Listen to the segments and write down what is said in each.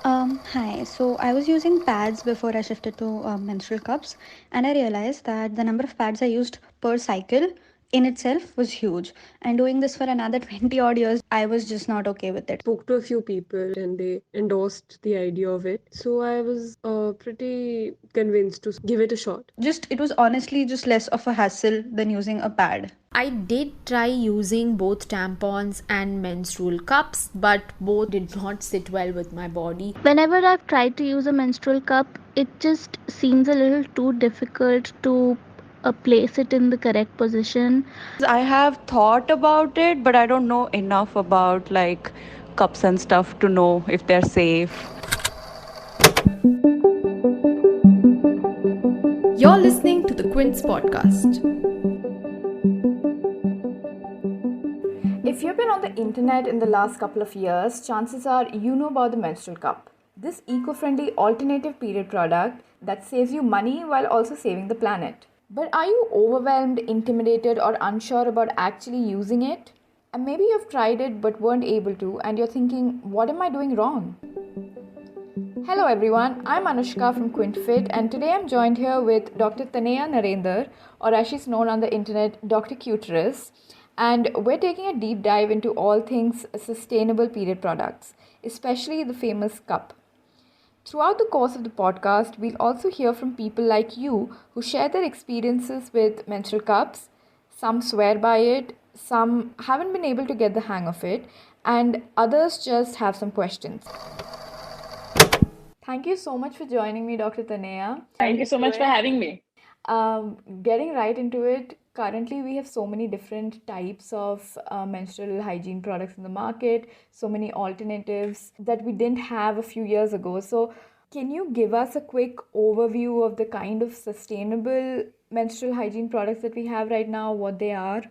Hi. So I was using pads before I shifted to menstrual cups, and I realized that the number of pads I used per cycle in itself was huge. And doing this for another 20 odd years, I was just not okay with it. Spoke to a few people and they endorsed the idea of it. So I was pretty convinced to give it a shot. It was honestly just less of a hassle than using a pad. I did try using both tampons and menstrual cups, but both did not sit well with my body. Whenever I've tried to use a menstrual cup, it just seems a little too difficult to place it in the correct position. I have thought about it, but I don't know enough about like cups and stuff to know if they're safe. You're listening to the Quint's podcast. If you've been on the internet in the last couple of years, chances are you know about the menstrual cup. This eco-friendly alternative period product that saves you money while also saving the planet. But are you overwhelmed, intimidated, or unsure about actually using it? And maybe you've tried it but weren't able to, and you're thinking, what am I doing wrong? Hello everyone, I'm Anoushka from Quint, and today I'm joined here with Dr Tanaya Narendra, or as she's known on the internet, Dr Cuterus, and we're taking a deep dive into all things sustainable period products, especially the famous cup. Throughout the course of the podcast, we'll also hear from people like you who share their experiences with menstrual cups. Some swear by it, some haven't been able to get the hang of it, and others just have some questions. Thank you so much for joining me, Dr. Tanaya. Thank you so much for having me. Getting right into it, currently we have so many different types of menstrual hygiene products in the market, so many alternatives that we didn't have a few years ago. So, can you give us a quick overview of the kind of sustainable menstrual hygiene products that we have right now, what they are?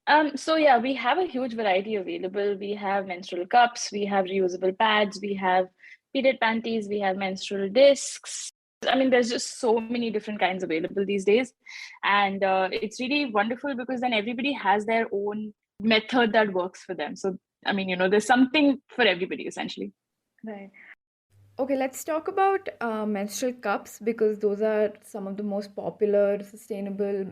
We have a huge variety available. We have menstrual cups, we have reusable pads, we have period panties, we have menstrual discs. I mean, there's just so many different kinds available these days. And it's really wonderful because then everybody has their own method that works for them. So, I mean, there's something for everybody essentially. Right. Okay, let's talk about menstrual cups because those are some of the most popular, sustainable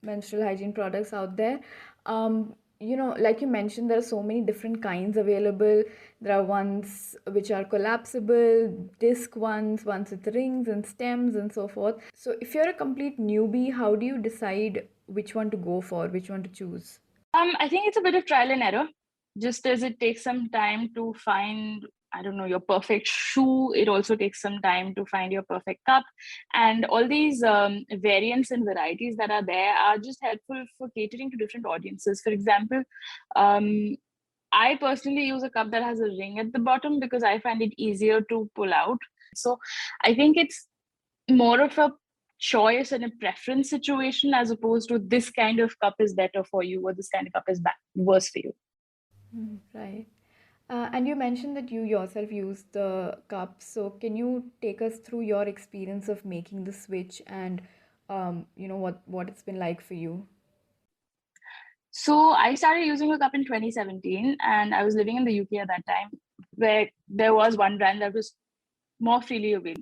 menstrual hygiene products out there. Like you mentioned, there are so many different kinds available. There are ones which are collapsible, disc ones with rings and stems and so forth. So if you're a complete newbie, how do you decide which one to go for, which one to choose? I think it's a bit of trial and error. Just as it takes some time to find, I don't know, your perfect shoe, it also takes some time to find your perfect cup. And all these variants and varieties that are there are just helpful for catering to different audiences. For example, I personally use a cup that has a ring at the bottom because I find it easier to pull out. So I think it's more of a choice and a preference situation as opposed to this kind of cup is better for you or this kind of cup is worse for you. Right. And you mentioned that you yourself use the cups. So can you take us through your experience of making the switch and what it's been like for you? So I started using a cup in 2017 and I was living in the UK at that time where there was one brand that was more freely available.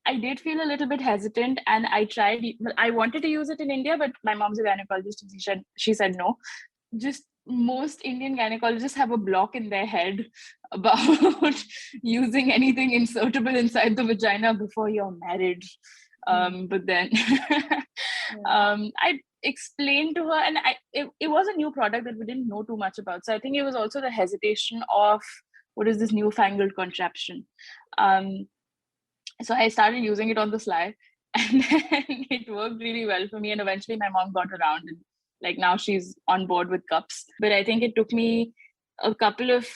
I did feel a little bit hesitant and I wanted to use it in India, but my mom's a gynecologist and she said no. Just most Indian gynecologists have a block in their head about using anything insertable inside the vagina before you're married. But then I explained to her, and it was a new product that we didn't know too much about. So I think it was also the hesitation of what is this newfangled contraption. So I started using it on the sly, and then it worked really well for me. And eventually, my mom got around, and like now she's on board with cups. But I think it took me a couple of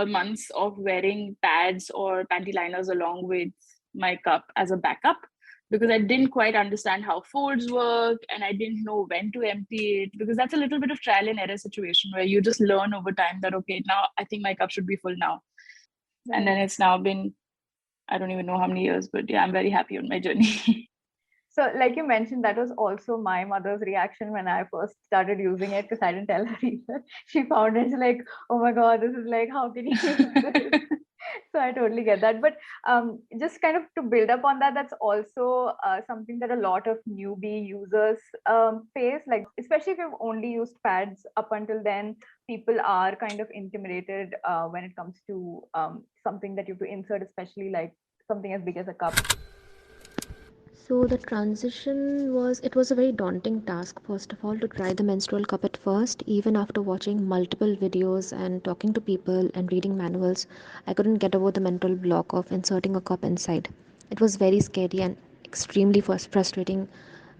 months of wearing pads or panty liners along with my cup as a backup because I didn't quite understand how folds work and I didn't know when to empty it because that's a little bit of trial and error situation where you just learn over time that, okay, now I think my cup should be full now. Right. And then it's now been, I don't even know how many years, but yeah, I'm very happy on my journey. So, like you mentioned, that was also my mother's reaction when I first started using it because I didn't tell her either. She found it like, oh my God, this is like, how can you use this? So I totally get that. But just kind of to build up on that, that's also something that a lot of newbie users face. Like, especially if you've only used pads up until then, people are kind of intimidated when it comes to something that you have to insert, especially like something as big as a cup. So the transition was, it was a very daunting task, first of all, to try the menstrual cup at first. Even after watching multiple videos and talking to people and reading manuals, I couldn't get over the mental block of inserting a cup inside. It was very scary and extremely frustrating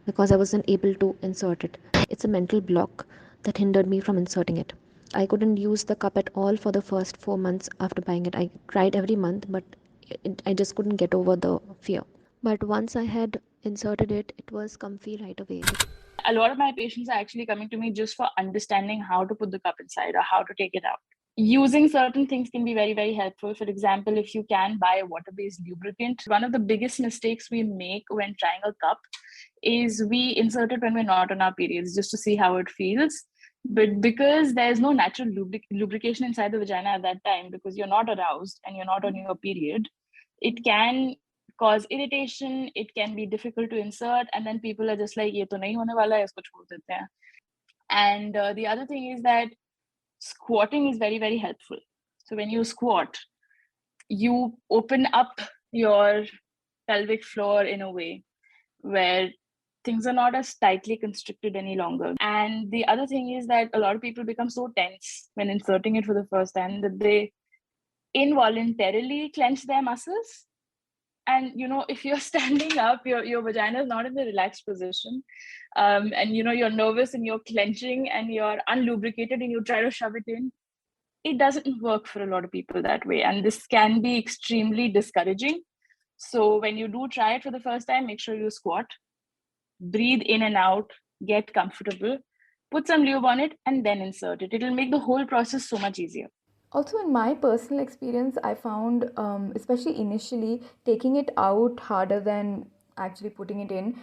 because I wasn't able to insert it. It's a mental block that hindered me from inserting it. I couldn't use the cup at all for the first 4 months after buying it. I tried every month, but I just couldn't get over the fear. But once I had inserted it, it was comfy right away. A lot of my patients are actually coming to me just for understanding how to put the cup inside or how to take it out. Using certain things can be very, very helpful. For example, if you can buy a water-based lubricant, one of the biggest mistakes we make when trying a cup is we insert it when we're not on our periods just to see how it feels. But because there's no natural lubrication inside the vagina at that time, because you're not aroused and you're not on your period, it can cause irritation. It can be difficult to insert, and then people are just like, "Ye to nahi hone wala hai, isko chhod dete hain." And the other thing is that squatting is very, very helpful. So when you squat, you open up your pelvic floor in a way where things are not as tightly constricted any longer. And the other thing is that a lot of people become so tense when inserting it for the first time that they involuntarily clench their muscles. And if you're standing up, your vagina is not in the relaxed position, and you're nervous and you're clenching and you're unlubricated and you try to shove it in. It doesn't work for a lot of people that way, and this can be extremely discouraging. So when you do try it for the first time, make sure you squat, breathe in and out, get comfortable, put some lube on it, and then insert it. It'll make the whole process so much easier. Also, in my personal experience, I found, especially initially, taking it out harder than actually putting it in,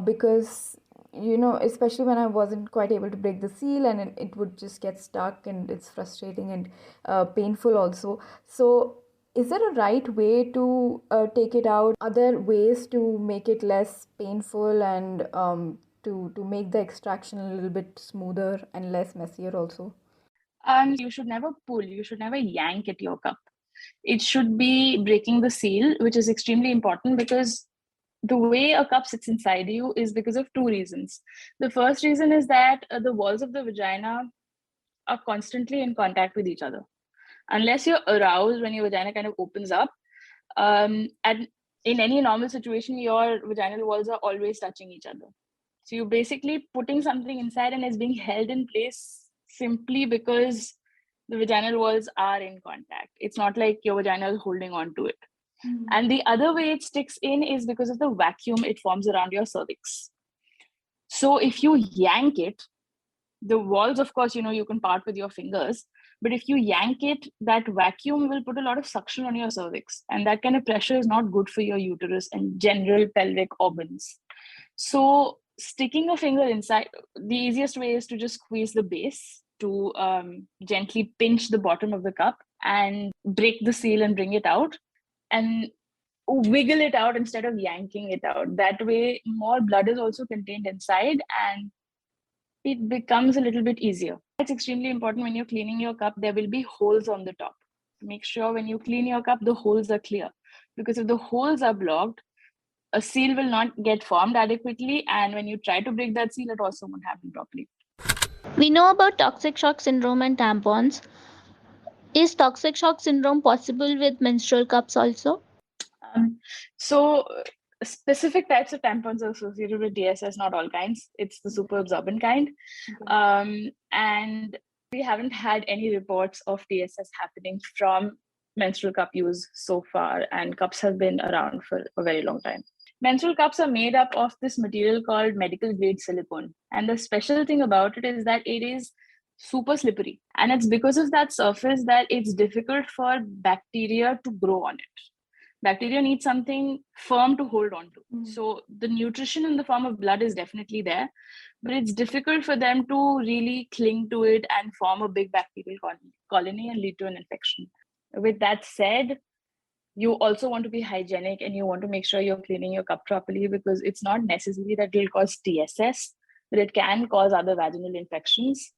because, especially when I wasn't quite able to break the seal and it would just get stuck, and it's frustrating and painful also. So, is there a right way to take it out? Are there ways to make it less painful and to make the extraction a little bit smoother and less messier also? You should never pull, you should never yank at your cup. It should be breaking the seal, which is extremely important because the way a cup sits inside you is because of two reasons. The first reason is that the walls of the vagina are constantly in contact with each other. Unless you're aroused when your vagina kind of opens up, and in any normal situation, your vaginal walls are always touching each other. So you're basically putting something inside and it's being held in place simply because the vaginal walls are in contact. It's not like your vagina is holding on to it. And the other way it sticks in is because of the vacuum it forms around your cervix. So if you yank it, the walls, of course, you can part with your fingers, but if you yank it, that vacuum will put a lot of suction on your cervix, and that kind of pressure is not good for your uterus and general pelvic organs. So sticking a finger inside, the easiest way is to just squeeze the base to gently pinch the bottom of the cup and break the seal and bring it out, and wiggle it out instead of yanking it out. That way more blood is also contained inside and it becomes a little bit easier. It's extremely important when you're cleaning your cup, there will be holes on the top. Make sure when you clean your cup, the holes are clear. Because if the holes are blocked, a seal will not get formed adequately. And when you try to break that seal, it also won't happen properly. We know about toxic shock syndrome and tampons. Is toxic shock syndrome possible with menstrual cups also? So specific types of tampons are associated with DSS, not all kinds. It's the super absorbent kind. And we haven't had any reports of DSS happening from menstrual cup use so far, and cups have been around for a very long time. Menstrual cups are made up of this material called medical grade silicone. And the special thing about it is that it is super slippery. And it's because of that surface that it's difficult for bacteria to grow on it. Bacteria need something firm to hold on to. So the nutrition in the form of blood is definitely there, but it's difficult for them to really cling to it and form a big bacterial colony and lead to an infection. With that said, you also want to be hygienic and you want to make sure you're cleaning your cup properly, because it's not necessary that it'll cause TSS, but it can cause other vaginal infections.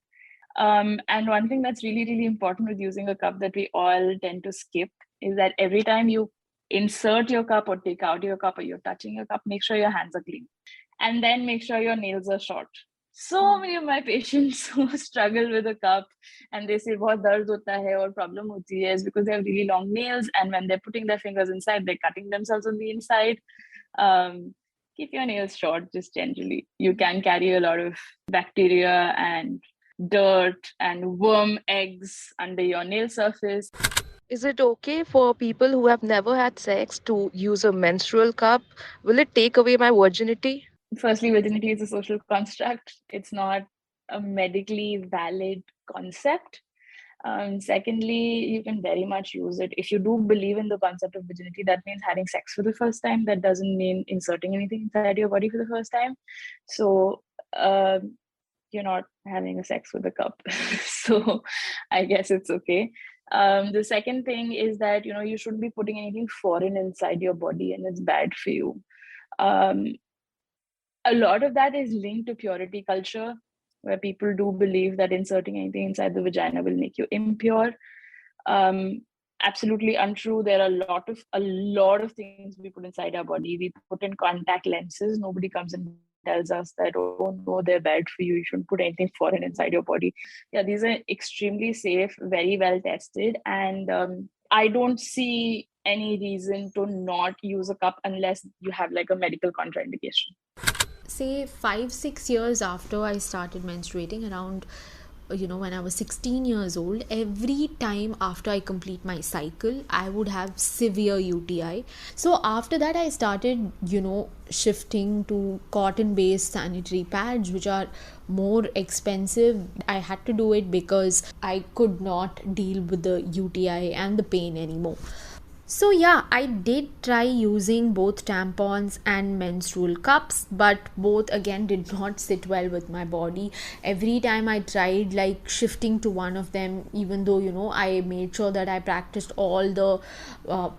And one thing that's really, really important with using a cup that we all tend to skip is that every time you insert your cup or take out your cup or you're touching your cup, make sure your hands are clean. And then make sure your nails are short. So many of my patients who struggle with a cup and they say bahut dard hota hai or problem hoti hai is because they have really long nails, and when they're putting their fingers inside, they're cutting themselves on the inside. Keep your nails short, just generally. You can carry a lot of bacteria and dirt and worm eggs under your nail surface. Is it okay for people who have never had sex to use a menstrual cup? Will it take away my virginity? Firstly, virginity is a social construct. It's not a medically valid concept. Secondly, you can very much use it. If you do believe in the concept of virginity, that means having sex for the first time. That doesn't mean inserting anything inside your body for the first time. So you're not having a sex with a cup. So I guess it's okay. The second thing is that, you shouldn't be putting anything foreign inside your body, and it's bad for you. A lot of that is linked to purity culture, where people do believe that inserting anything inside the vagina will make you impure. Absolutely untrue. There are a lot of things we put inside our body. We put in contact lenses. Nobody comes and tells us that, oh no, they're bad for you. You shouldn't put anything foreign inside your body. Yeah, these are extremely safe, very well tested, and I don't see any reason to not use a cup unless you have like a medical contraindication. Say 5-6 years after I started menstruating, around when I was 16 years old, every time after I complete my cycle, I would have severe UTI. So after that, I started shifting to cotton based sanitary pads, which are more expensive. I had to do it because I could not deal with the UTI and the pain anymore. So yeah, I did try using both tampons and menstrual cups, but both again did not sit well with my body. Every time I tried like shifting to one of them, even though I made sure that I practiced all the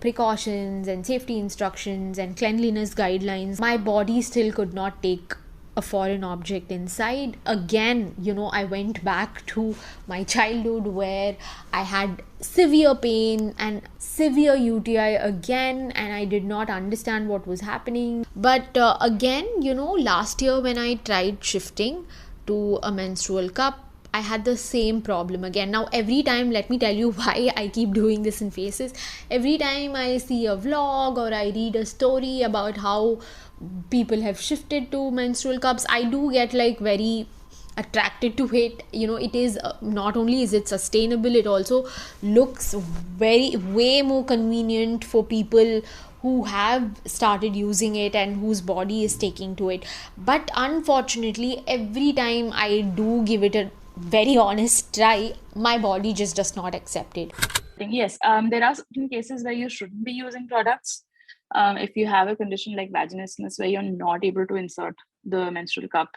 precautions and safety instructions and cleanliness guidelines, my body still could not take a foreign object inside. Again, I went back to my childhood where I had severe pain and severe UTI again, and I did not understand what was happening. But again, last year when I tried shifting to a menstrual cup, I had the same problem again. Now every time, let me tell you why I keep doing this in faces. Every time I see a vlog or I read a story about how people have shifted to menstrual cups, I do get like very attracted to it. It is not only is it sustainable, it also looks way more convenient for people who have started using it and whose body is taking to it. But unfortunately, every time I do give it a very honest try, my body just does not accept it. Yes, there are certain cases where you shouldn't be using products. If you have a condition like vaginismus where you're not able to insert the menstrual cup,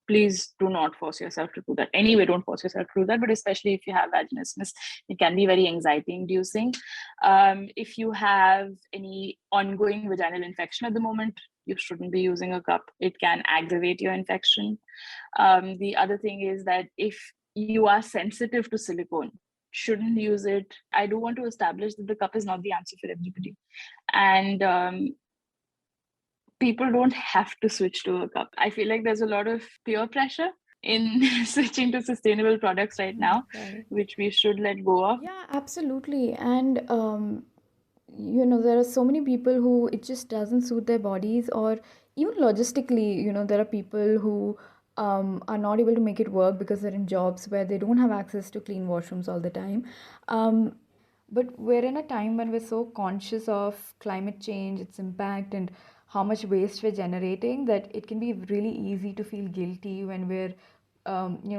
please do not force yourself to do that. Anyway, don't force yourself to do that, but especially if you have vaginismus, it can be very anxiety inducing. If you have any ongoing vaginal infection at the moment, you shouldn't be using a cup. It can aggravate your infection. The other thing is that if you are sensitive to silicone, shouldn't use it. I do want to establish that the cup is not the answer for everybody. And people don't have to switch to a cup. I feel like there's a lot of peer pressure in switching to sustainable products right now, which we should let go of. Yeah, absolutely. And there are so many people who it just doesn't suit their bodies, or even logistically, there are people who are not able to make it work because they're in jobs where they don't have access to clean washrooms all the time. But we're in a time when we're so conscious of climate change, its impact, and how much waste we're generating, that it can be really easy to feel guilty when we're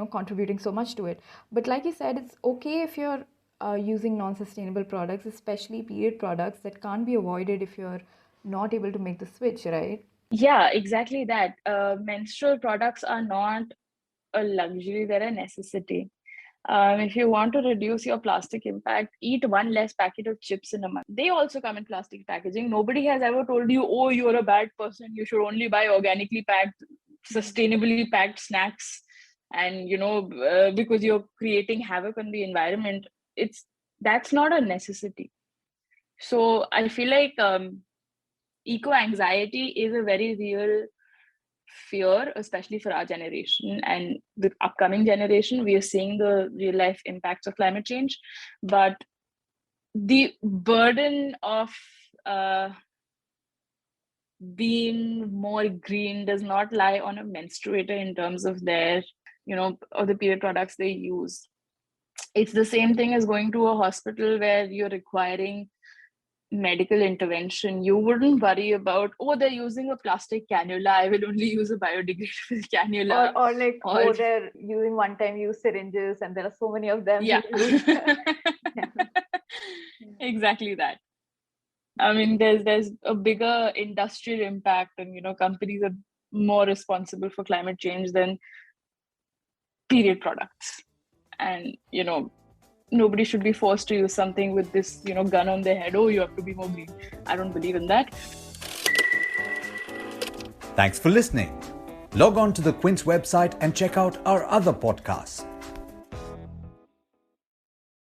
contributing so much to it. But like you said, it's okay if you're using non-sustainable products, especially period products that can't be avoided if you're not able to make the switch, right? Yeah, exactly that. Menstrual products are not a luxury, they're a necessity. If you want to reduce your plastic impact, eat one less packet of chips in a month. They also come in plastic packaging. Nobody has ever told you, oh, you're a bad person, you should only buy organically packed, sustainably packed snacks. And, because you're creating havoc on the environment, that's not a necessity. So I feel like eco-anxiety is a very real fear, especially for our generation and the upcoming generation. We are seeing the real life impacts of climate change, but the burden of being more green does not lie on a menstruator in terms of their, or the period products they use. It's the same thing as going to a hospital where you're requiring medical intervention. You wouldn't worry about, oh, they're using a plastic cannula, I will only use a biodegradable cannula. Or they're using one-time use syringes and there are so many of them. Yeah. Exactly that. I mean, there's a bigger industrial impact, and companies are more responsible for climate change than period products. And nobody should be forced to use something with this, gun on their head. Oh, you have to be more green. I don't believe in that. Thanks for listening. Log on to the Quint's website and check out our other podcasts.